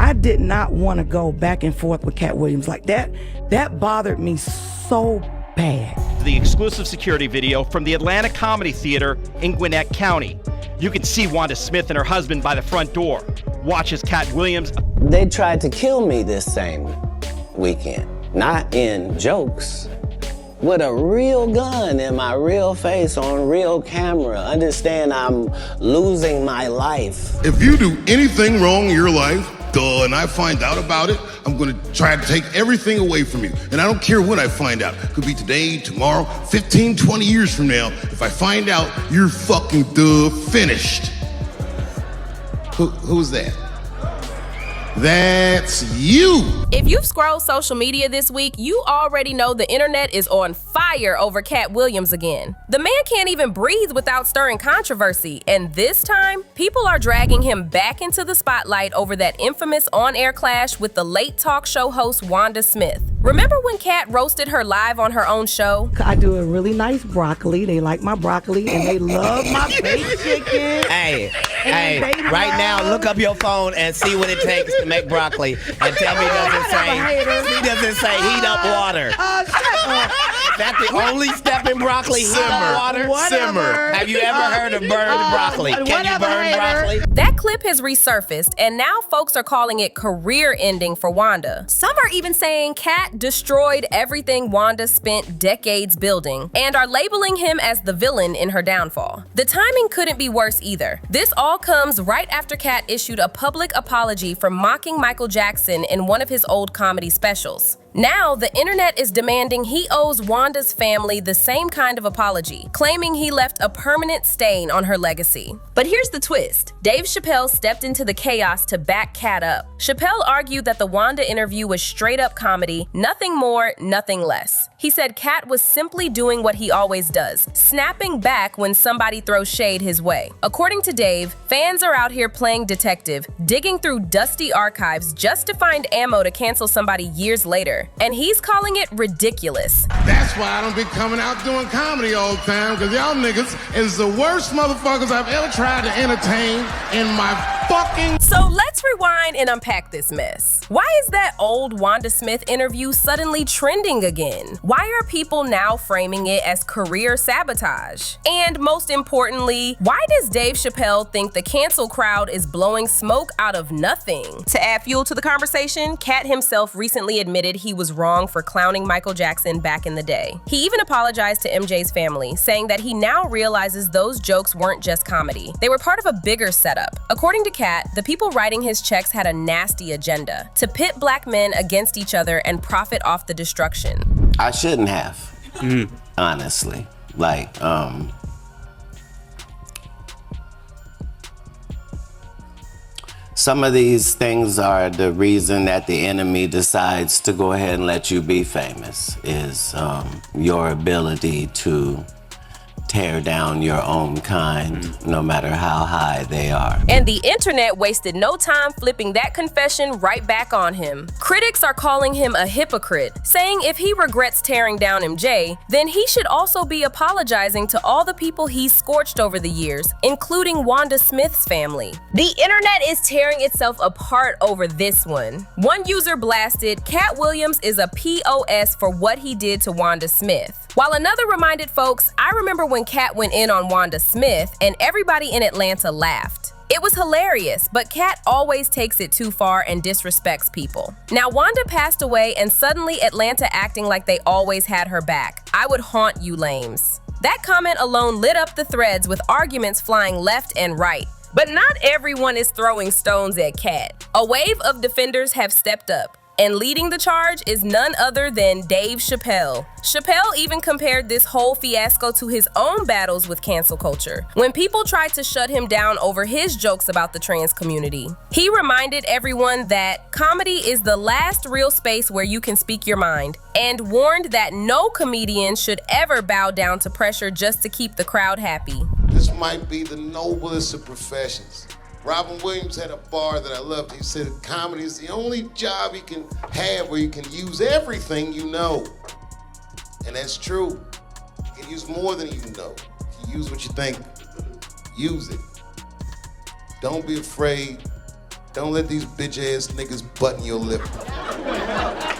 I did not want to go back and forth with Katt Williams like that. That bothered me so bad. The exclusive security video from the Atlanta Comedy Theater in Gwinnett County. You can see Wanda Smith and her husband by the front door. Watch as Katt Williams. They tried to kill me this same weekend. Not in jokes, with a real gun in my real face on real camera. Understand, I'm losing my life. If you do anything wrong in your life, and I find out about it, I'm gonna try to take everything away from you. And I don't care when I find out. Could be today, tomorrow, 15, 20 years from now. If I find out, you're fucking finished. Who's that? That's you. If you've scrolled social media this week, you already know the internet is on fire over Katt Williams again. The man can't even breathe without stirring controversy, and this time, people are dragging him back into the spotlight over that infamous on-air clash with the late talk show host Wanda Smith. Remember when Katt roasted her live on her own show? I do a really nice broccoli. They like my broccoli, and they love my baked chicken. Hey, right now, look up your phone and see what it takes to make broccoli, and tell me he doesn't say heat up water. Is that the only step in broccoli? Heat up water? Simmer. Have you ever heard of burned broccoli? Can you burn broccoli? That clip has resurfaced, and now folks are calling it career-ending for Wanda. Some are even saying Katt destroyed everything Wanda spent decades building, and are labeling him as the villain in her downfall. The timing couldn't be worse either. This all comes right after Katt issued a public apology for mocking Michael Jackson in one of his old comedy specials. Now, the internet is demanding he owes Wanda's family the same kind of apology, claiming he left a permanent stain on her legacy. But here's the twist. Dave Chappelle stepped into the chaos to back Katt up. Chappelle argued that the Wanda interview was straight-up comedy, nothing more, nothing less. He said Katt was simply doing what he always does, snapping back when somebody throws shade his way. According to Dave, fans are out here playing detective, digging through dusty archives just to find ammo to cancel somebody years later. And he's calling it ridiculous. That's why I don't be coming out doing comedy all the time, because y'all niggas is the worst motherfuckers I've ever tried to entertain in my fucking... So let's rewind and unpack this mess. Why is that old Wanda Smith interview suddenly trending again? Why are people now framing it as career sabotage? And most importantly, why does Dave Chappelle think the cancel crowd is blowing smoke out of nothing? To add fuel to the conversation, Katt himself recently admitted he was wrong for clowning Michael Jackson back in the day. He even apologized to MJ's family, saying that he now realizes those jokes weren't just comedy. They were part of a bigger setup. According to Katt, the people writing his checks had a nasty agenda: to pit black men against each other and profit off the destruction. I shouldn't have, honestly. Some of these things are the reason that the enemy decides to go ahead and let you be famous, is your ability to tear down your own kind, no matter how high they are. And the internet wasted no time flipping that confession right back on him. Critics are calling him a hypocrite, saying if he regrets tearing down MJ, then he should also be apologizing to all the people he's scorched over the years, including Wanda Smith's family. The internet is tearing itself apart over this one. One user blasted, "Katt Williams is a POS for what he did to Wanda Smith." While another reminded folks, "I remember when Katt went in on Wanda Smith and everybody in Atlanta laughed. It was hilarious, but Katt always takes it too far and disrespects people." Now, Wanda passed away and suddenly Atlanta acting like they always had her back. I would haunt you lames. That comment alone lit up the threads with arguments flying left and right. But not everyone is throwing stones at Katt. A wave of defenders have stepped up. And leading the charge is none other than Dave Chappelle. Chappelle even compared this whole fiasco to his own battles with cancel culture, when people tried to shut him down over his jokes about the trans community. He reminded everyone that comedy is the last real space where you can speak your mind, and warned that no comedian should ever bow down to pressure just to keep the crowd happy. This might be the noblest of professions. Robin Williams had a bar that I loved. He said comedy is the only job you can have where you can use everything you know. And that's true. You can use more than you know. If you use what you think, use it. Don't be afraid Don't let these bitch-ass niggas button your lip.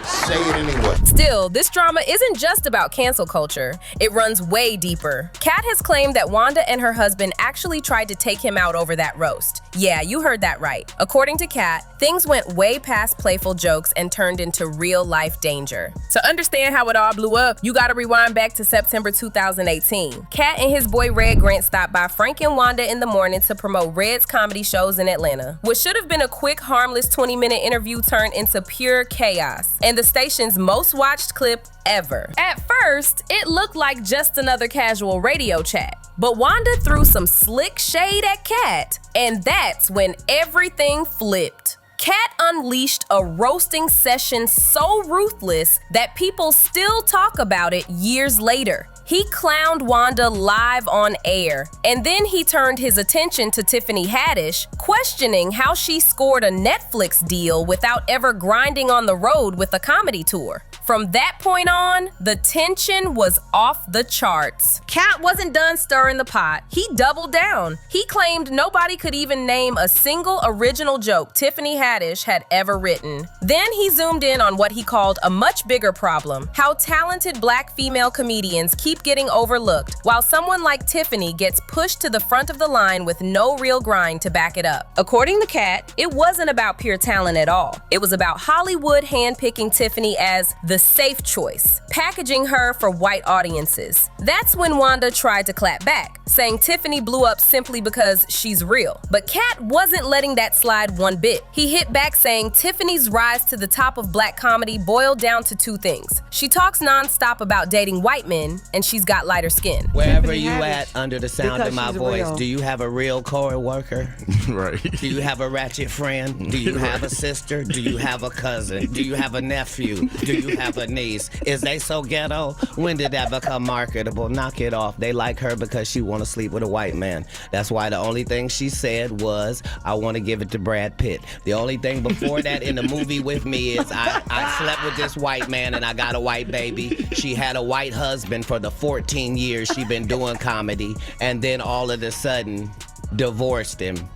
Say it anyway. Still, this drama isn't just about cancel culture. It runs way deeper. Katt has claimed that Wanda and her husband actually tried to take him out over that roast. Yeah, you heard that right. According to Katt, things went way past playful jokes and turned into real-life danger. To understand how it all blew up, you gotta rewind back to September 2018. Katt and his boy Red Grant stopped by Frank and Wanda in the morning to promote Red's comedy shows in Atlanta. What should have been a quick, harmless 20-minute interview turned into pure chaos, and the station's most watched clip ever. At first, it looked like just another casual radio chat, but Wanda threw some slick shade at Katt, and that's when everything flipped. Katt unleashed a roasting session so ruthless that people still talk about it years later. He clowned Wanda live on air, and then he turned his attention to Tiffany Haddish, questioning how she scored a Netflix deal without ever grinding on the road with a comedy tour. From that point on, the tension was off the charts. Katt wasn't done stirring the pot. He doubled down. He claimed nobody could even name a single original joke Tiffany Haddish had ever written. Then he zoomed in on what he called a much bigger problem: how talented Black female comedians keep getting overlooked, while someone like Tiffany gets pushed to the front of the line with no real grind to back it up. According to Katt, it wasn't about pure talent at all. It was about Hollywood handpicking Tiffany as the safe choice, packaging her for white audiences. That's when Wanda tried to clap back, saying Tiffany blew up simply because she's real. But Katt wasn't letting that slide one bit. He hit back saying Tiffany's rise to the top of Black comedy boiled down to two things. She talks nonstop about dating white men, and she's got lighter skin. Wherever Tiffany you Haddish, at under the sound because of my she's voice, real. do you have a real co-worker? Right. Do you have a ratchet friend? Do you have a sister? Do you have a cousin? Do you have a nephew? Do you have a niece? Is they so ghetto? When did that become marketable? Knock it off. They like her because she want to sleep with a white man. That's why the only thing she said was, I want to give it to Brad Pitt. The only thing before that in the movie with me is I slept with this white man and I got a white baby. She had a white husband for the 14 years she been doing comedy, and then all of a sudden divorced him,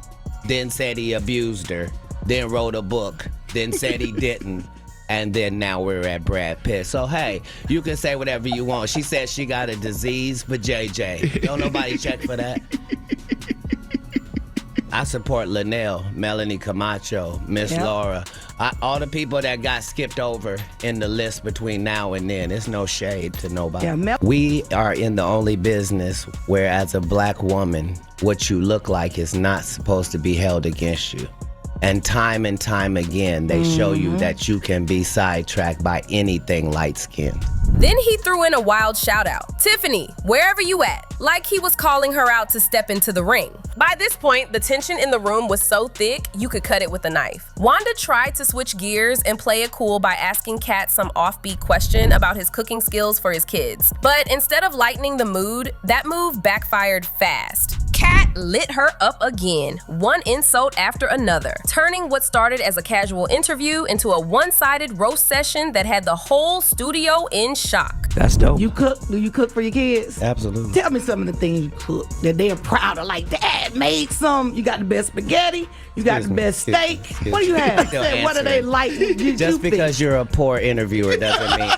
then said he abused her, then wrote a book, then said he didn't, and then now we're at Brad Pitt. So hey, you can say whatever you want. She said she got a disease for JJ. Don't nobody check for that. I support Linnell, Melanie Camacho, Miss Laura, all the people that got skipped over in the list between now and then. It's no shade to nobody. Yeah, We are in the only business where, as a Black woman, what you look like is not supposed to be held against you. And time again, they show you that you can be sidetracked by anything light-skinned. Then he threw in a wild shout out. Tiffany, wherever you at, like he was calling her out to step into the ring. By this point, the tension in the room was so thick, you could cut it with a knife. Wanda tried to switch gears and play it cool by asking Katt some offbeat question about his cooking skills for his kids. But instead of lightening the mood, that move backfired fast. Katt lit her up again, one insult after another, turning what started as a casual interview into a one-sided roast session that had the whole studio in shock. That's dope. You cook? Do you cook for your kids? Absolutely. Tell me some of the things you cook that they're proud of. Like, Dad made some. You got the best spaghetti. You got the best steak. What do you have? Say, what do they like? Just because you're a poor interviewer doesn't mean.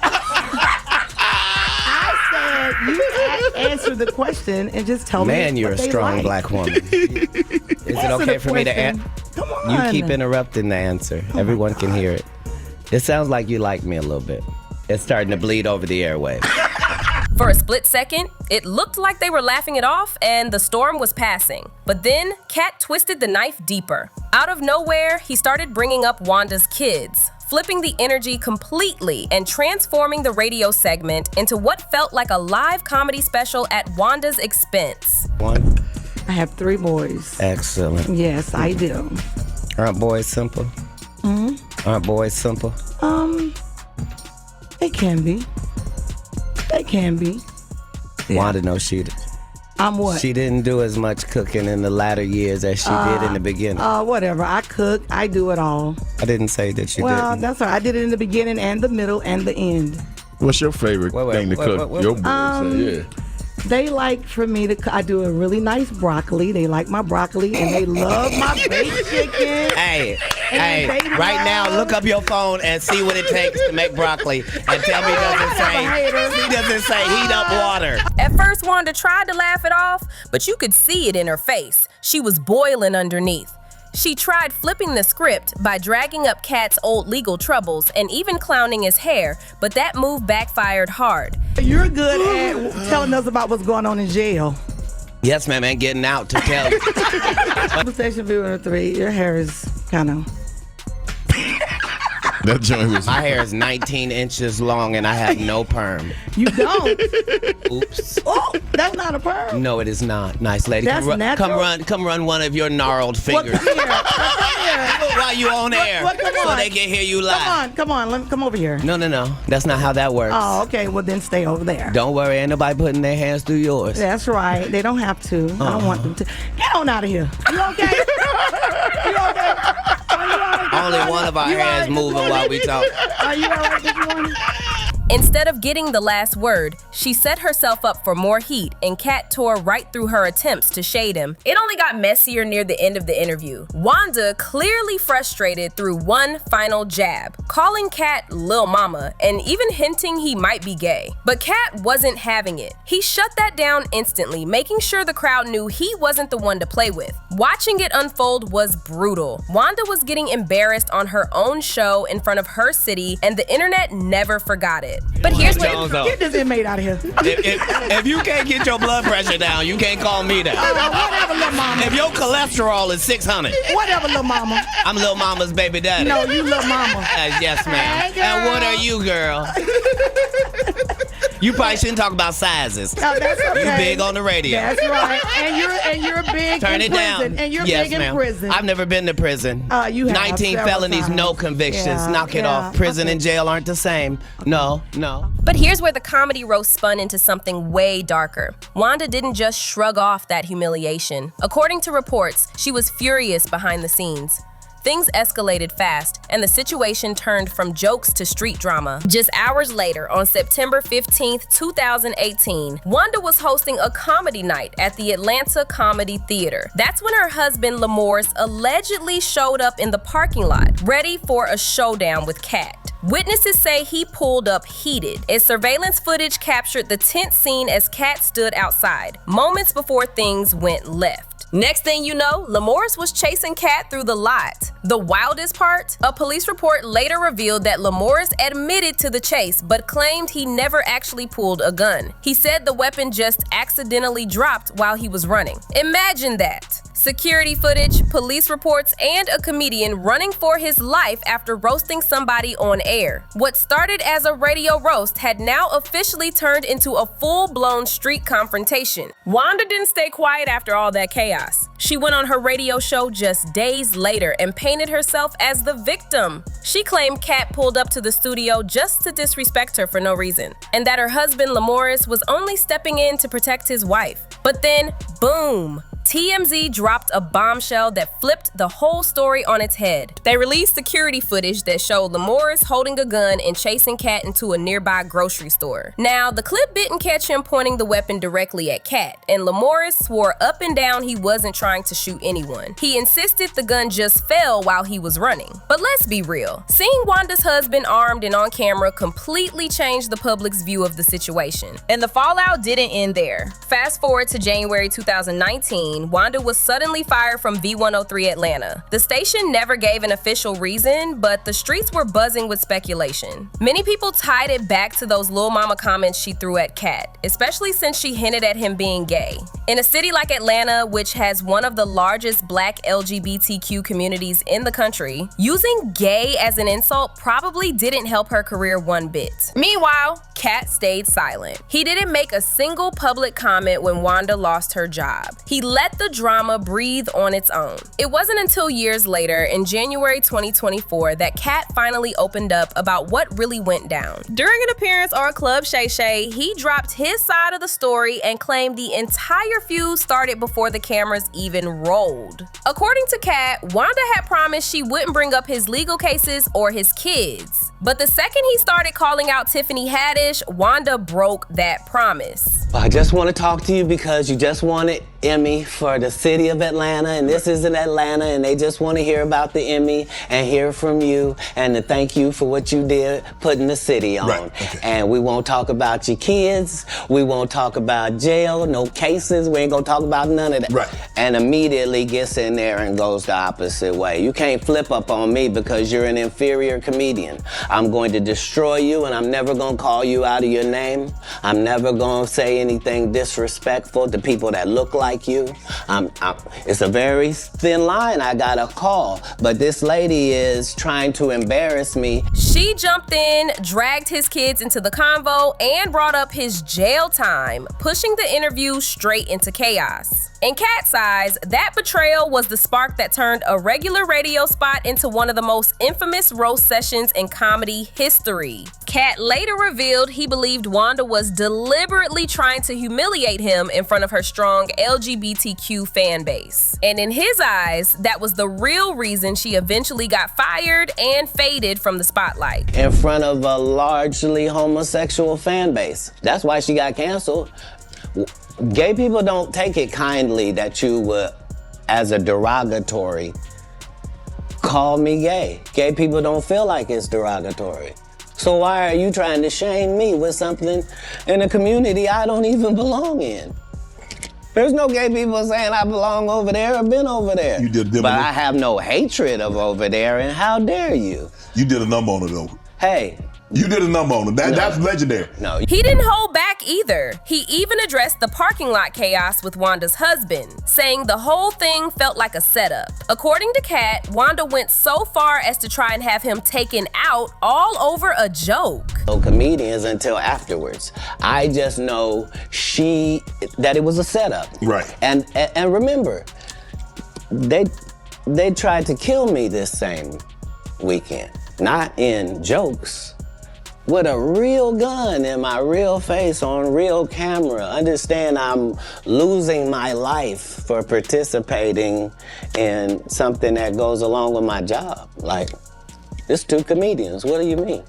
You answer the question and just tell me. Man, you're a strong Black woman. Is it okay for me to answer? Come on. You keep interrupting the answer. Everyone can hear it. It sounds like you like me a little bit. It's starting to bleed over the airwaves. For a split second, it looked like they were laughing it off and the storm was passing. But then, Katt twisted the knife deeper. Out of nowhere, he started bringing up Wanda's kids, flipping the energy completely and transforming the radio segment into what felt like a live comedy special at Wanda's expense. One. I have 3 boys. Excellent. Yes, I do. Aren't boys simple? Aren't boys simple? They can be. They can be. Yeah. Wanda knows she I'm what? She didn't do as much cooking in the latter years as she did in the beginning. Whatever. I cook. I do it all. I didn't say that you Well, didn't. that's all right. I did it in the beginning and the middle and the end. What's your favorite thing to cook? Your boys say, They like for me to. I do a really nice broccoli. They like my broccoli and they love my baked chicken. Hey, right now, look up your phone and see what it takes to make broccoli, and tell me does it say heat up water? At first, Wanda tried to laugh it off, but you could see it in her face. She was boiling underneath. She tried flipping the script by dragging up Katt's old legal troubles and even clowning his hair, but that move backfired hard. You're good at telling us about what's going on in jail. Yes, ma'am, and getting out to tell you. Conversation viewer 3, your hair is kind of... That joint was. My hair is 19 inches long and I have no perm. You don't? Oops. Oh, that's not a perm. No, it is not. Nice lady. That's natural. Come run one of your gnarled fingers. While you on air, so they can hear you live. Come on. Let me come over here. No. That's not how that works. Oh, okay. Well, then stay over there. Don't worry, ain't nobody putting their hands through yours. That's right. They don't have to. I don't want them to. Get on out of here. You okay? You okay? Only one of our hands moving while we talk. Are you all right this morning? Instead of getting the last word, she set herself up for more heat, and Katt tore right through her attempts to shade him. It only got messier near the end of the interview. Wanda, clearly frustrated, threw one final jab, calling Katt Lil Mama and even hinting he might be gay. But Katt wasn't having it. He shut that down instantly, making sure the crowd knew he wasn't the one to play with. Watching it unfold was brutal. Wanda was getting embarrassed on her own show in front of her city, and the internet never forgot it. But here's what... Get this inmate out of here. If you can't get your blood pressure down, you can't call me that. Whatever, little mama. If your cholesterol is 600. Whatever, little mama. I'm Lil Mama's baby daddy. No, you little mama. Yes, ma'am. Hey, and what are you, girl? You probably shouldn't talk about sizes. No, that's okay. You big on the radio. That's right. And you're big Turn in it prison. down. And you're yes, big ma'am. in prison. I've never been to prison. You have 19 felonies, times. no convictions. Yeah, Knock it off. Prison and jail aren't the same. No. But here's where the comedy roast spun into something way darker. Wanda didn't just shrug off that humiliation. According to reports, she was furious behind the scenes. Things escalated fast, and the situation turned from jokes to street drama. Just hours later, on September 15th, 2018, Wanda was hosting a comedy night at the Atlanta Comedy Theater. That's when her husband, Lamorris, allegedly showed up in the parking lot, ready for a showdown with Katt. Witnesses say he pulled up heated, as surveillance footage captured the tense scene as Katt stood outside, moments before things went left. Next thing you know, Lamorris was chasing Katt through the lot. The wildest part? A police report later revealed that Lamorris admitted to the chase, but claimed he never actually pulled a gun. He said the weapon just accidentally dropped while he was running. Imagine that. Security footage, police reports, and a comedian running for his life after roasting somebody on air. What started as a radio roast had now officially turned into a full-blown street confrontation. Wanda didn't stay quiet after all that chaos. She went on her radio show just days later and painted herself as the victim. She claimed Katt pulled up to the studio just to disrespect her for no reason, and that her husband Lamorris was only stepping in to protect his wife. But then, boom! TMZ dropped a bombshell that flipped the whole story on its head. They released security footage that showed Lamorris holding a gun and chasing Katt into a nearby grocery store. Now, the clip didn't catch him pointing the weapon directly at Katt, and Lamorris swore up and down he wasn't trying to shoot anyone. He insisted the gun just fell while he was running. But let's be real. Seeing Wanda's husband armed and on camera completely changed the public's view of the situation. And the fallout didn't end there. Fast forward to January 2019, Wanda was suddenly fired from V103 Atlanta. The station never gave an official reason, but the streets were buzzing with speculation. Many people tied it back to those Lil Mama comments she threw at Katt, especially since she hinted at him being gay. In a city like Atlanta, which has one of the largest Black LGBTQ communities in the country, using gay as an insult probably didn't help her career one bit. Meanwhile, Katt stayed silent. He didn't make a single public comment when Wanda lost her job. He let the drama breathe on its own. It wasn't until years later, in January 2024, that Katt finally opened up about what really went down. During an appearance on Club Shay Shay, he dropped his side of the story and claimed the entire feud started before the cameras even rolled. According to Katt, Wanda had promised she wouldn't bring up his legal cases or his kids. But the second he started calling out Tiffany Haddish, Wanda broke that promise. I just want to talk to you because you just won an Emmy for the city of Atlanta, and this is in Atlanta, and they just want to hear about the Emmy and hear from you and to thank you for what you did putting the city on. Right. Okay. And we won't talk about your kids. We won't talk about jail, no cases. We ain't gonna talk about none of that. Right. And immediately gets in there and goes the opposite way. You can't flip up on me because you're an inferior comedian. I'm going to destroy you, and I'm never gonna call you out of your name. I'm never gonna say anything disrespectful to people that look like you. It's a very thin line I gotta call, but this lady is trying to embarrass me. She jumped in, dragged his kids into the convo, and brought up his jail time, pushing the interview straight into chaos. In Katt's eyes, that betrayal was the spark that turned a regular radio spot into one of the most infamous roast sessions in comedy history. Katt later revealed he believed Wanda was deliberately trying to humiliate him in front of her strong LGBTQ fan base. And in his eyes, that was the real reason she eventually got fired and faded from the spotlight. In front of a largely homosexual fan base. That's why she got canceled. Gay people don't take it kindly that you would, as a derogatory, call me gay. Gay people don't feel like it's derogatory. So why are you trying to shame me with something in a community I don't even belong in? There's no gay people saying I belong over there or been over there. You did but I have no hatred of over there, and how dare you? You did a number on it though. Hey. You did a number on it. That's legendary. No. He didn't hold back either. He even addressed the parking lot chaos with Wanda's husband, saying the whole thing felt like a setup. According to Katt, Wanda went so far as to try and have him taken out all over a joke. No comedians until afterwards. I just know that it was a setup. Right. And remember, they tried to kill me this same weekend. Not in jokes. With a real gun in my real face on real camera. Understand I'm losing my life for participating in something that goes along with my job. Like, it's two comedians, what do you mean?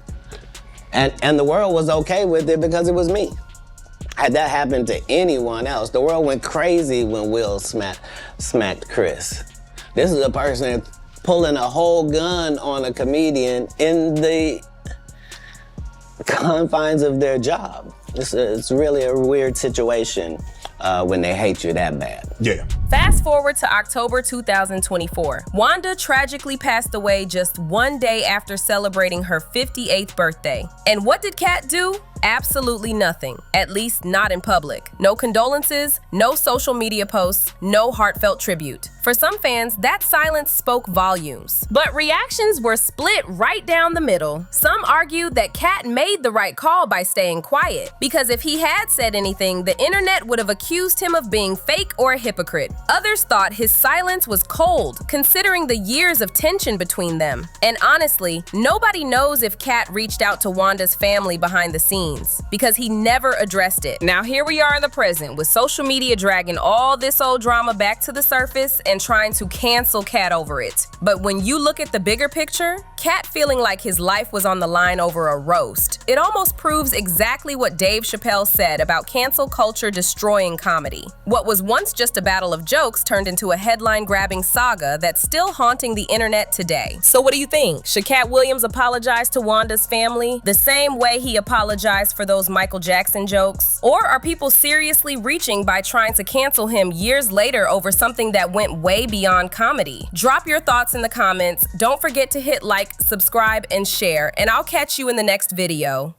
And the world was okay with it because it was me. Had that happened to anyone else, the world went crazy when Will smacked Chris. This is a person pulling a whole gun on a comedian in the confines of their job. It's really a weird situation when they hate you that bad. Yeah. Fast forward to October 2024. Wanda tragically passed away just one day after celebrating her 58th birthday. And what did Katt do? Absolutely nothing, at least not in public. No condolences, no social media posts, no heartfelt tribute. For some fans, that silence spoke volumes. But reactions were split right down the middle. Some argued that Katt made the right call by staying quiet, because if he had said anything, the internet would have accused him of being fake or a hypocrite. Others thought his silence was cold, considering the years of tension between them. And honestly, nobody knows if Katt reached out to Wanda's family behind the scenes, because he never addressed it. Now here we are in the present, with social media dragging all this old drama back to the surface and trying to cancel Katt over it. But when you look at the bigger picture, Katt feeling like his life was on the line over a roast, it almost proves exactly what Dave Chappelle said about cancel culture destroying comedy. What was once just a battle of jokes turned into a headline-grabbing saga that's still haunting the internet today. So what do you think? Should Katt Williams apologize to Wanda's family the same way he apologized for those Michael Jackson jokes? Or are people seriously reaching by trying to cancel him years later over something that went way beyond comedy? Drop your thoughts in the comments. Don't forget to hit like, subscribe, and share, and I'll catch you in the next video.